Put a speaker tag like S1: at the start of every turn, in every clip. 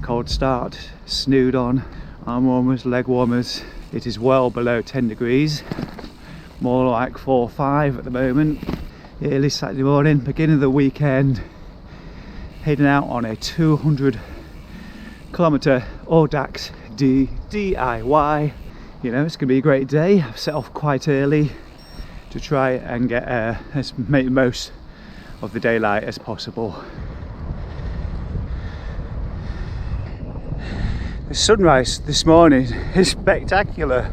S1: cold start. Snood on, arm warmers, leg warmers. It is well below 10 degrees, more like 4 or 5 at the moment. Early Saturday morning, beginning of the weekend, heading out on a 200-kilometre Audax DIY. You know, it's going to be a great day. I've set off quite early to try and make the most of the daylight as possible. The sunrise this morning is spectacular.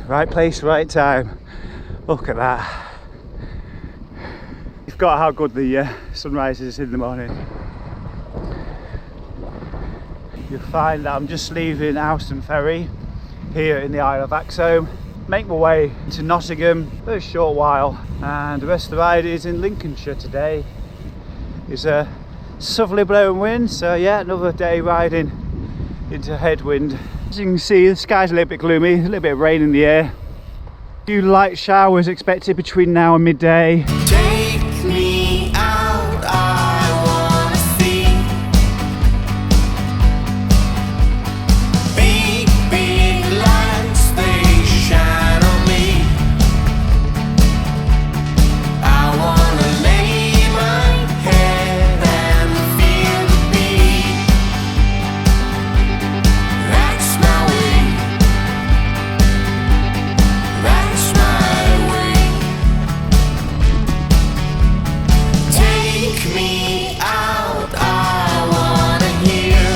S1: Right place, right time. Look at that. You've got how good the sunrise is in the morning. You'll find that I'm just leaving Austin Ferry here in the Isle of Axholme. Make my way to Nottingham for a short while, and the rest of the ride is in Lincolnshire today. It's a southerly blowing wind, so yeah, another day riding into headwind. As you can see, the sky's a little bit gloomy, a little bit of rain in the air. A few light showers expected between now and midday.
S2: Take me out, I wanna see big, big lights, they shine on me. I wanna lay my head and feel the beat. That's my way. That's my way. Take me out, I wanna hear.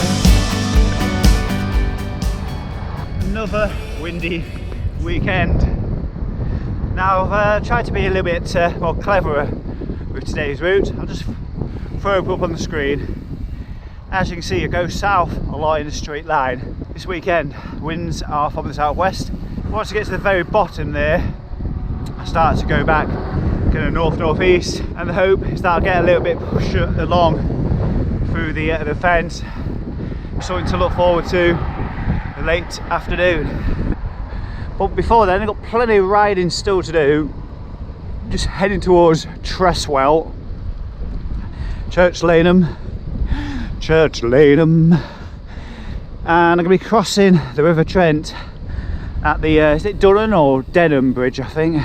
S1: Another windy weekend. Now I've tried to be a little bit more cleverer with today's route. I'll just throw it up on the screen. As you can see, it goes south a lot in a straight line. This weekend, winds are from the southwest. Once it gets to the very bottom there, I start to go back kind of north-northeast, and the hope is that I'll get a little bit pushed along through the fence. Something to look forward to the late afternoon. But before then, I've got plenty of riding still to do. Just heading towards Treswell, Church Laneham, and I'm going to be crossing the River Trent at the is it Durham or Denham Bridge, I think.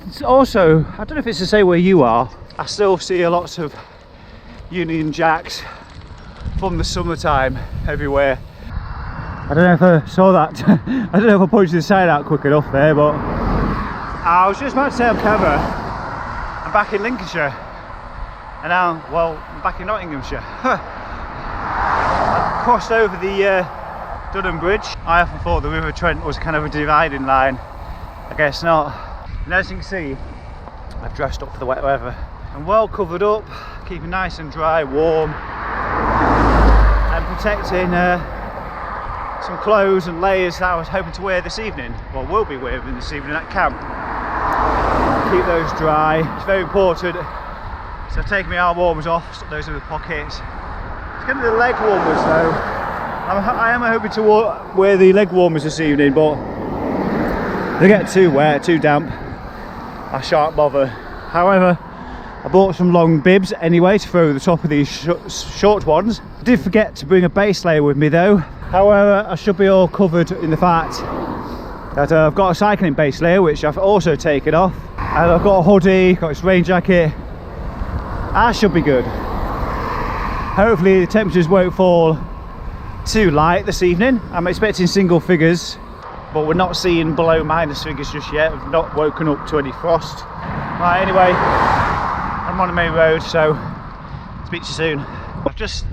S1: It's also, I don't know if it's the same where you are, I still see lots of Union Jacks from the summertime everywhere. I don't know if I saw that. I don't know if I pointed the sign out quick enough there, but I was just about to say on camera, I'm back in Lincolnshire, and now, well, I'm back in Nottinghamshire. I crossed over the Durham Bridge. I often thought the River Trent was kind of a dividing line. I guess not. And as you can see, I've dressed up for the wet weather. I'm well covered up, keeping nice and dry, warm, and protecting some clothes and layers that I was hoping to wear this evening. Well, will be wearing this evening at camp. Keep those dry, it's very important. So I've taken my arm warmers off, stuck those in the pockets. It's going to be the leg warmers though. I am hoping to wear the leg warmers this evening, but they get too wet, too damp. I shan't bother. However, I bought some long bibs anyway to throw over the top of these short ones. I did forget to bring a base layer with me though. However, I should be all covered in the fact that I've got a cycling base layer, which I've also taken off. And I've got a hoodie, got this rain jacket. That should be good. Hopefully the temperatures won't fall too light this evening. I'm expecting single figures, but we're not seeing below minus figures just yet. We've not woken up to any frost. Right, anyway, I'm on the main road, so speak to you soon. I've just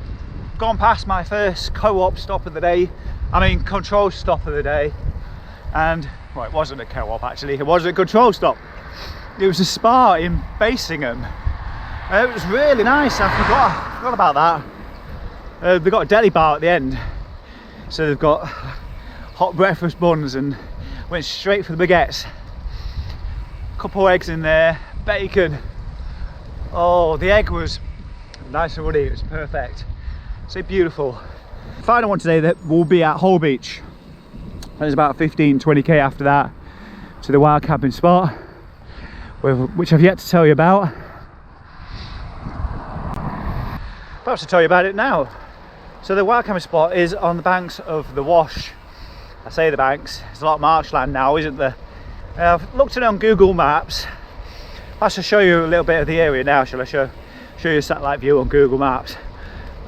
S1: gone past my first co-op stop of the day. I mean control stop of the day. And, well, it wasn't a co-op actually, it wasn't a control stop. It was a spa in Basingham. It was really nice. I forgot about that. They've got a deli bar at the end, so they've got hot breakfast buns, and went straight for the baguettes. A couple of eggs in there, bacon. Oh, the egg was nice and runny, it was perfect. So beautiful. Final one today that will be at Hull Beach. There's about 15-20k after that to the wild camping spot, which I've yet to tell you about. Perhaps I'll tell you about it now. So the wild camping spot is on the banks of the Wash. I say the banks, there's a lot of marshland now, isn't there? I've looked at it on Google Maps. Perhaps I'll show you a little bit of the area now. Shall I show you a satellite view on Google Maps?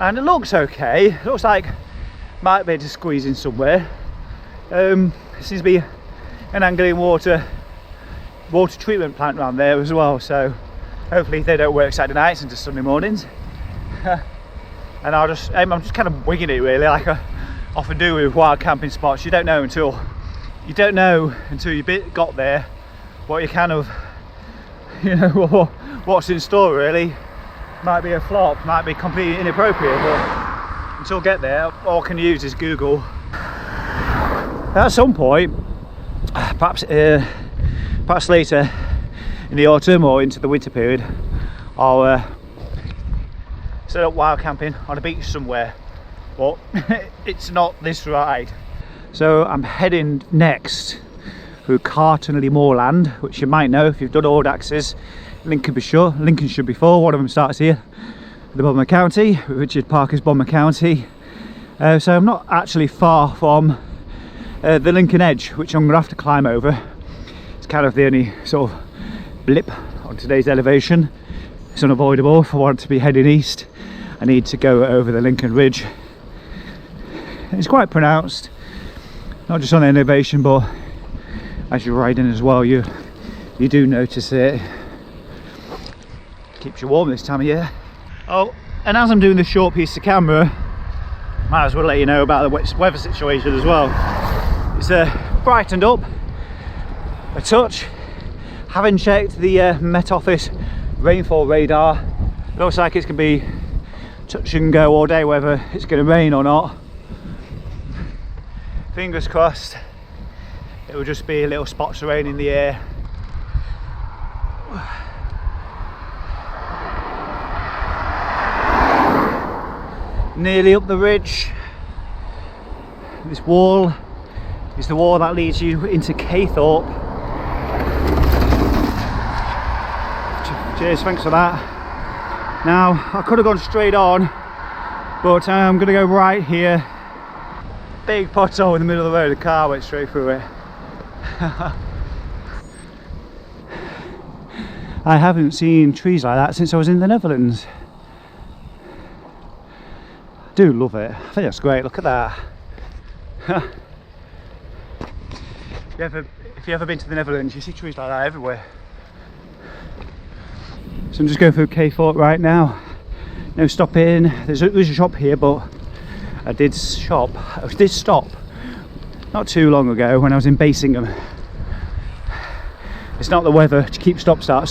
S1: And it looks okay. It looks like might be able to squeeze in somewhere. There seems to be an Anglian water treatment plant around there as well, so hopefully they don't work Saturday nights into Sunday mornings. And I'm just kind of winging it really, like I often do with wild camping spots. You don't know until you got there what you kind of, you know, what's in store really. Might be a flop, might be completely inappropriate, but until I get there, all I can use is Google. At some point, perhaps later in the autumn or into the winter period, I'll set up wild camping on a beach somewhere, but it's not this ride. So I'm heading next through Cartonley Moorland, which you might know if you've done Audaxes, Lincolnshire before. One of them starts here, the Bomber County, Richard Parker's Bomber County. So I'm not actually far from the Lincoln Edge, which I'm going to have to climb over. It's kind of the only sort of blip on today's elevation. It's unavoidable. If I want to be heading east, I need to go over the Lincoln Ridge. It's quite pronounced, not just on the elevation, but as you're riding as well, you do notice it. Keeps you warm this time of year. Oh, and as I'm doing this short piece of camera, might as well let you know about the weather situation as well. It's brightened up a touch. Haven't checked the Met Office rainfall radar. Looks like it's going to be touch and go all day whether it's going to rain or not. Fingers crossed it will just be little spots of rain in the air. Nearly up the ridge. This wall is the wall that leads you into Caythorpe. Cheers, thanks for that. Now I could have gone straight on, but I'm going to go right here. Big pothole in the middle of the road, the car went straight through it. I haven't seen trees like that since I was in the Netherlands. I do love it. I think that's great. Look at that. If you've ever been to the Netherlands, you see trees like that everywhere. So I'm just going through Caythorpe right now. No stopping. There's a shop here, but I did stop not too long ago when I was in Basingham. It's not the weather to keep stop start.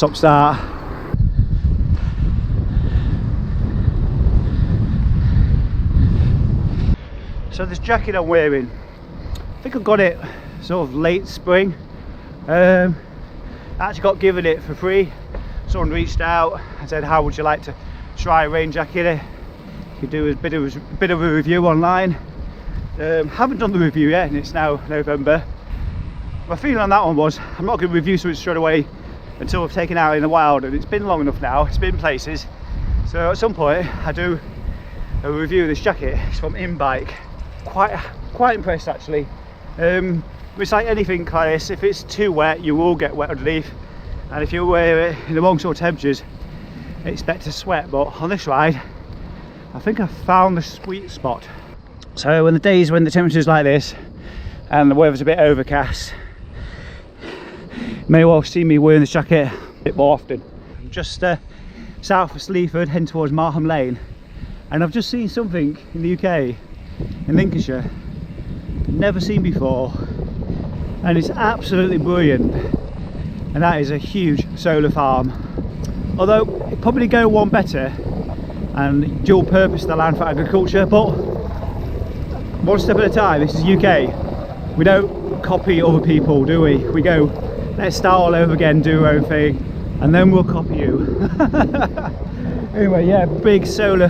S1: So this jacket I'm wearing, I think I got it sort of late spring. I actually got given it for free. Someone reached out and said, how would you like to try a rain jacket? You could do a bit of a review online. Haven't done the review yet, and it's now November. My feeling on that one was I'm not going to review something straight away until I've taken it out in the wild, and it's been long enough now, it's been places. So at some point I do a review of this jacket. It's from InBike. Quite impressed actually. It's like anything like this, if it's too wet you will get wet underneath, and if you wear it in the wrong sort of temperatures expect to sweat, but on this ride I think I found the sweet spot. So when the days when the temperature's like this and the weather's a bit overcast, you may well see me wearing this jacket a bit more often. I'm just south of Sleaford, heading towards Marham Lane, and I've just seen something in the UK, in Lincolnshire, never seen before, and it's absolutely brilliant, and that is a huge solar farm. Although it'd probably go one better and dual purpose the land for agriculture, but one step at a time. This is UK. We don't copy other people, do we? We go, let's start all over again, do our own thing, and then we'll copy you. Anyway, yeah, big solar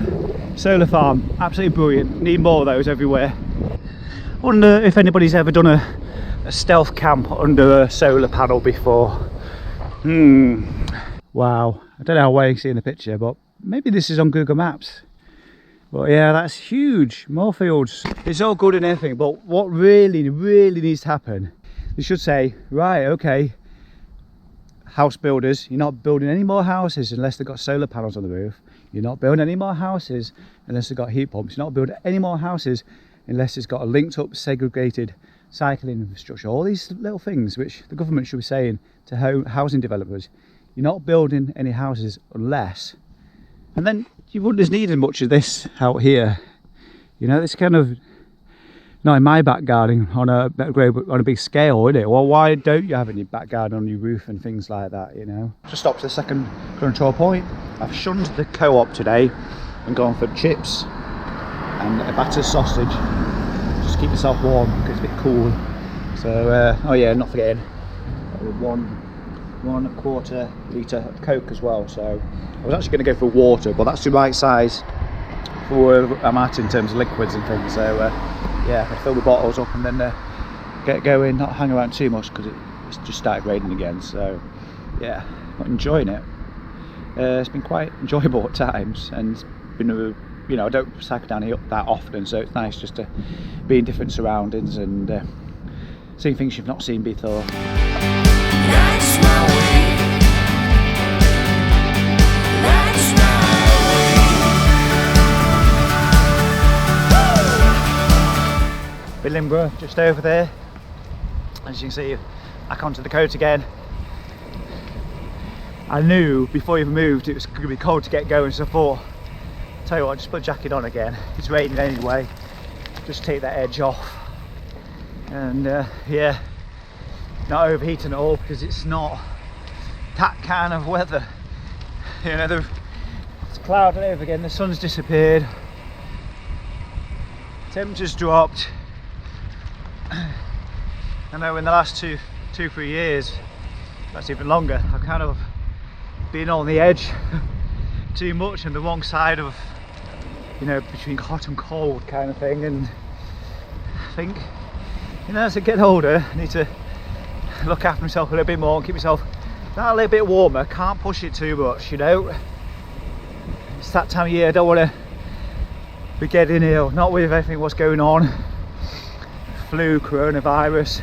S1: farm, absolutely brilliant. Need more of those everywhere. Wonder if anybody's ever done a stealth camp under a solar panel before. Wow, I don't know how well you can see in the picture, but maybe this is on Google Maps. But yeah, that's huge. More fields. It's all good and everything, but what really needs to happen, they should say, right, okay, house builders, you're not building any more houses unless they've got solar panels on the roof. You're not building any more houses unless they've got heat pumps. You're not building any more houses unless it's got a linked up, segregated cycling infrastructure. All these little things which the government should be saying to housing developers. You're not building any houses unless, and then you wouldn't have needed much of this out here. You know, this kind of, not in my back garden on a big scale, is it? Well, why don't you have it in your back garden on your roof and things like that, you know? Just stopped to the second control point. I've shunned the co-op today and gone for chips and a battered sausage. Just keep yourself warm because it's a bit cool. So, oh yeah, not forgetting, 1.25 litre of Coke as well. So I was actually going to go for water, but that's the right size for where I'm at in terms of liquids and things. So yeah, I fill the bottles up and then get going, not hang around too much because it's just started raining again. So yeah, I'm enjoying it. It's been quite enjoyable at times, and it's been you know, I don't cycle down here that often, so it's nice just to be in different surroundings and seeing things you've not seen before.
S2: That's my way. That's my way.
S1: Billingborough, just over there. As you can see, back onto the coast again. I knew before I even moved it was going to be cold to get going, so I thought, tell you what, just put a jacket on again. It's raining anyway, just take that edge off. And yeah, not overheating at all because it's not that kind of weather. You know, it's clouded over again, the sun's disappeared, temperature's dropped. I know in the last two, 3 years, that's even longer, I've kind of been on the edge too much and the wrong side of, you know, between hot and cold kind of thing. And I think, you know, as I get older, I need to look after myself a little bit more and keep myself that little bit warmer. Can't push it too much, you know. It's that time of year, I don't want to be getting ill, not with everything what's going on, flu, coronavirus,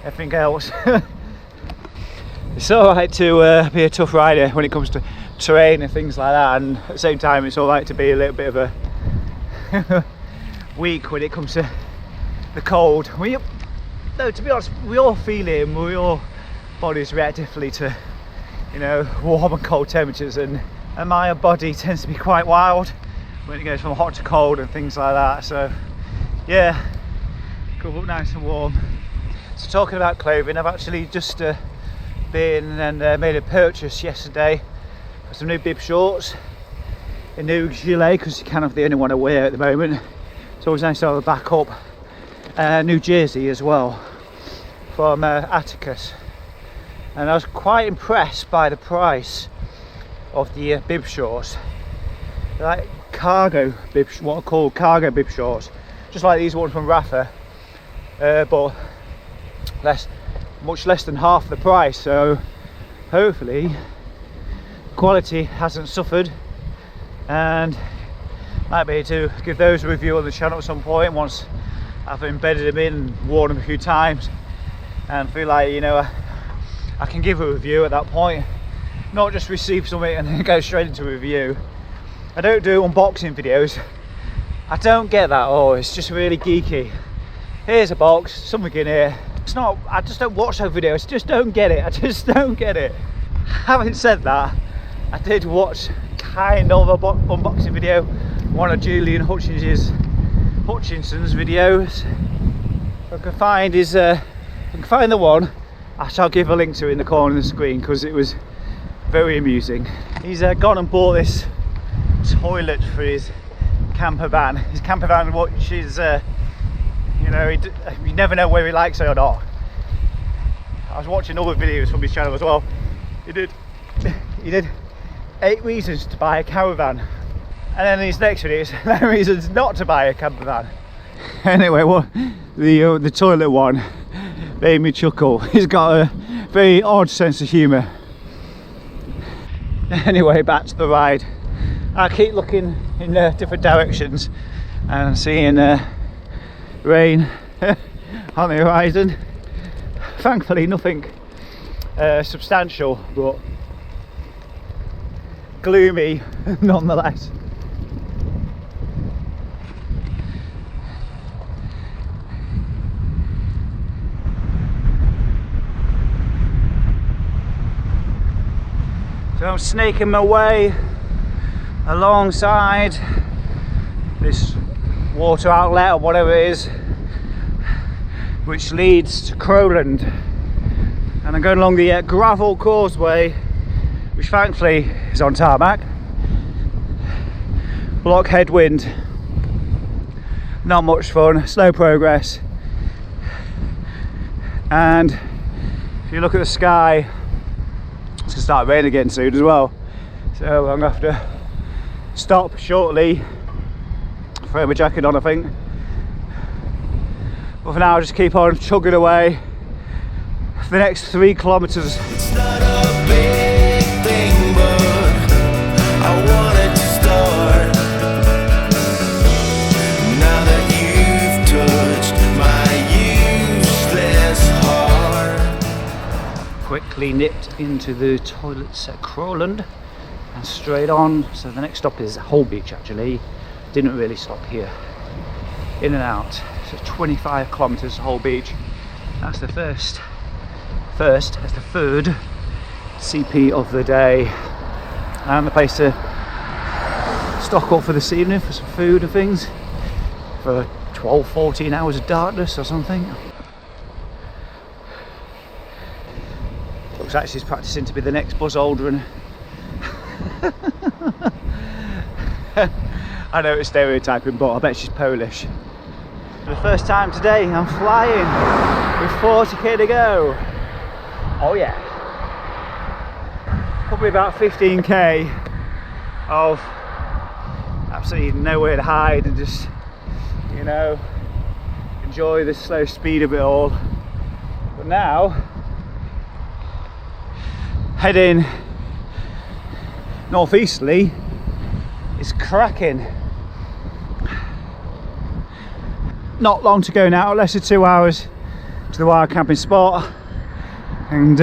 S1: everything else. It's alright to be a tough rider when it comes to terrain and things like that, and at the same time it's alright to be a little bit of a weak when it comes to the cold. No, to be honest, we all feel it, and we all bodies react differently to, you know, warm and cold temperatures, and my body tends to be quite wild when it goes from hot to cold and things like that. So yeah, go up nice and warm. So talking about clothing, I've actually just been and made a purchase yesterday for some new bib shorts, a new gilet because you're kind of the only one I wear at the moment. It's always nice to have a backup. New jersey as well from Atticus, and I was quite impressed by the price of the bib shorts. They're like cargo bib, what are called cargo bib shorts, just like these ones from Rafa, but much less than half the price. So hopefully quality hasn't suffered, and might be able to give those a review on the channel at some point once I've embedded them in and worn them a few times, and feel like, you know, I can give a review at that point, not just receive something and then go straight into a review. I don't do unboxing videos, I don't get that. Oh, it's just really geeky. Here's a box, something in here. It's not, I just don't watch those videos, just don't get it. I just don't get it. Having said that, I did watch kind of a unboxing video, one of Julian Hutchinson's videos. If I can find his, if I can find the one, I shall give a link to it in the corner of the screen because it was very amusing. He's gone and bought this toilet for his camper van. His camper van, which is, you know, you never know whether he likes it or not. I was watching other videos from his channel as well. He did 8 reasons to buy a caravan, and then his next video is 9 reasons not to buy a camper van. Anyway, well, the toilet one made me chuckle. He's got a very odd sense of humour. Anyway, back to the ride. I keep looking in different directions and seeing rain on the horizon. Thankfully nothing substantial, but gloomy nonetheless. So I'm snaking my way alongside this water outlet or whatever it is, which leads to Crowland, and I'm going along the gravel causeway, which thankfully is on tarmac. Block headwind, not much fun, slow progress, and if you look at the sky, it's going to start raining again soon as well, so I'm going to have to stop shortly, throw my jacket on I think, but for now I'll just keep on chugging away for the next 3 kilometres.
S2: It's not a big thing, but I wanted to start. Now that you've touched my useless heart.
S1: Quickly nipped into the toilets at Crowland and straight on. So the next stop is Holbeach actually. Didn't really stop here. In and out. So 25 kilometres to Holbeach. That's the first, that's the third CP of the day. And the place to stock up for this evening for some food and things. For 12-14 hours of darkness or something. Looks like she's practicing to be the next Buzz Aldrin. I know it's stereotyping, but I bet she's Polish. For the first time today, I'm flying with 40k to go. Oh yeah. Probably about 15k of absolutely nowhere to hide and just, you know, enjoy the slow speed of it all. But now, heading northeasterly, it's cracking. Not long to go now, less than 2 hours to the wild camping spot, and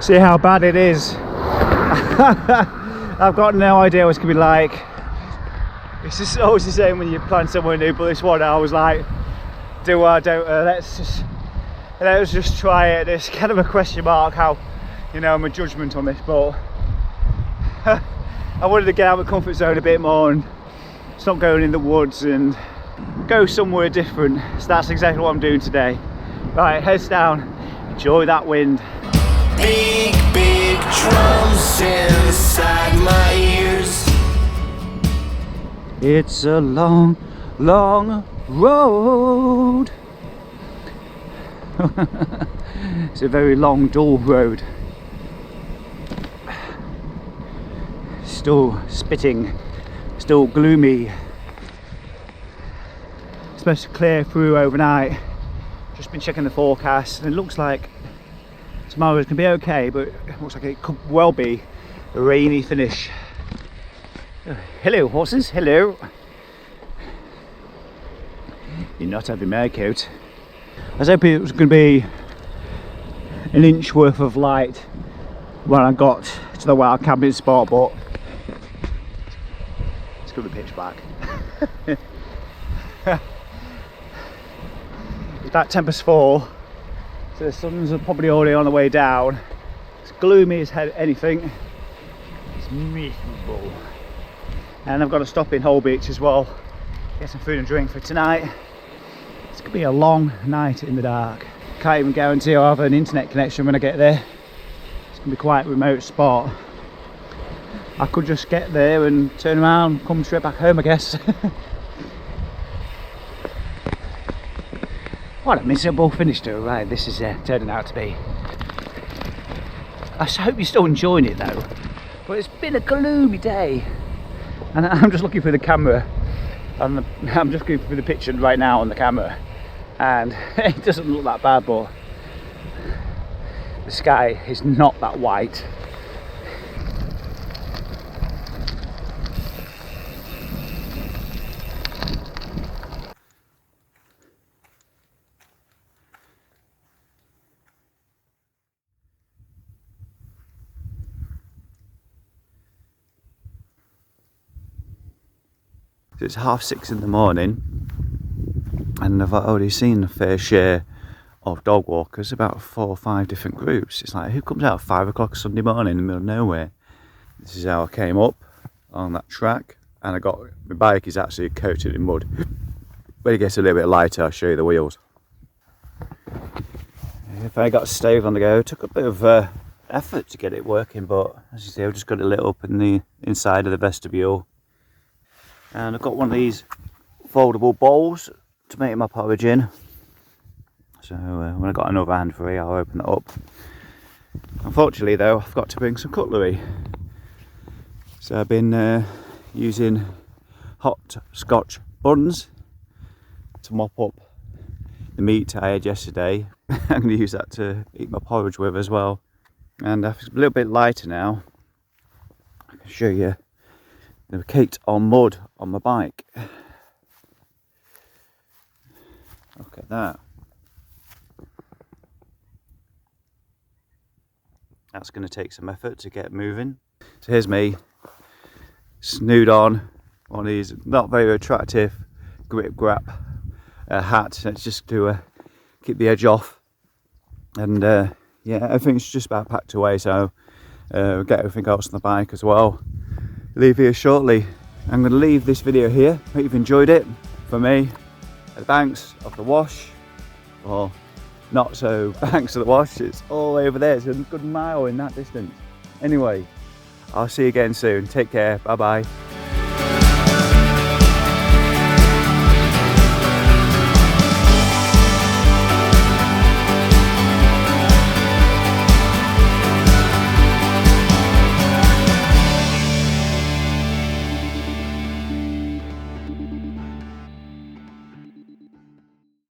S1: see how bad it is. I've got no idea what it's gonna be like. It's just always the same when you plan somewhere new, but this one I was like, do I, don't I? Let's just try it. It's kind of a question mark how, you know, my judgment on this, but I wanted to get out of the comfort zone a bit more and stop going in the woods and go somewhere different. So that's exactly what I'm doing today. Right, heads down, enjoy that wind.
S2: Big, big drums inside my ears.
S1: It's a long, long road. It's a very long, dull road. Still spitting, still gloomy. Supposed to clear through overnight. Just been checking the forecast and it looks like tomorrow's gonna be okay, but it looks like it could well be a rainy finish. Hello horses, hello. You're not having my coat. I was hoping it was going to be an inch worth of light when I got to the wild camping spot, but it's going to be pitch black. It's that tempest fall, so the sun's probably already on the way down. It's gloomy as anything. It's miserable. And I've got to stop in Holbeach as well, get some food and drink for tonight. It's going to be a long night in the dark. Can't even guarantee I'll have an internet connection when I get there. It's going to be quite a remote spot. I could just get there and turn around, come straight back home I guess. What a miserable finish to a ride this is turning out to be. I hope you're still enjoying it though. But it's been a gloomy day. And I'm just looking through the camera, and I'm just looking through the picture right now on the camera, and it doesn't look that bad, but the sky is not that white. It's 6:30 in the morning, and I've already seen a fair share of dog walkers, about 4 or 5 different groups. It's like, who comes out at 5 o'clock Sunday morning in the middle of nowhere? This is how I came up on that track, and my bike is actually coated in mud. When it gets a little bit lighter, I'll show you the wheels. If I got a stove on the go, it took a bit of effort to get it working, but as you see, I've just got it lit up in the inside of the vestibule. And I've got one of these foldable bowls to make my porridge in. So when I've got another hand free, I'll open it up. Unfortunately though, I've got to bring some cutlery. So I've been using hot scotch buns to mop up the meat I had yesterday. I'm going to use that to eat my porridge with as well. And it's a little bit lighter now. I can show you. They were caked on mud on my bike. Look at that. That's going to take some effort to get moving. So here's me, snood on one of these not very attractive grip grab hat. It's just to keep the edge off. And yeah, everything's just about packed away, so we'll get everything else on the bike as well. Leave here shortly. I'm going to leave this video here. Hope you've enjoyed it. For me, at the banks of the Wash, or not so banks of the Wash, it's all over there. It's a good mile in that distance. Anyway, I'll see you again soon. Take care. Bye bye.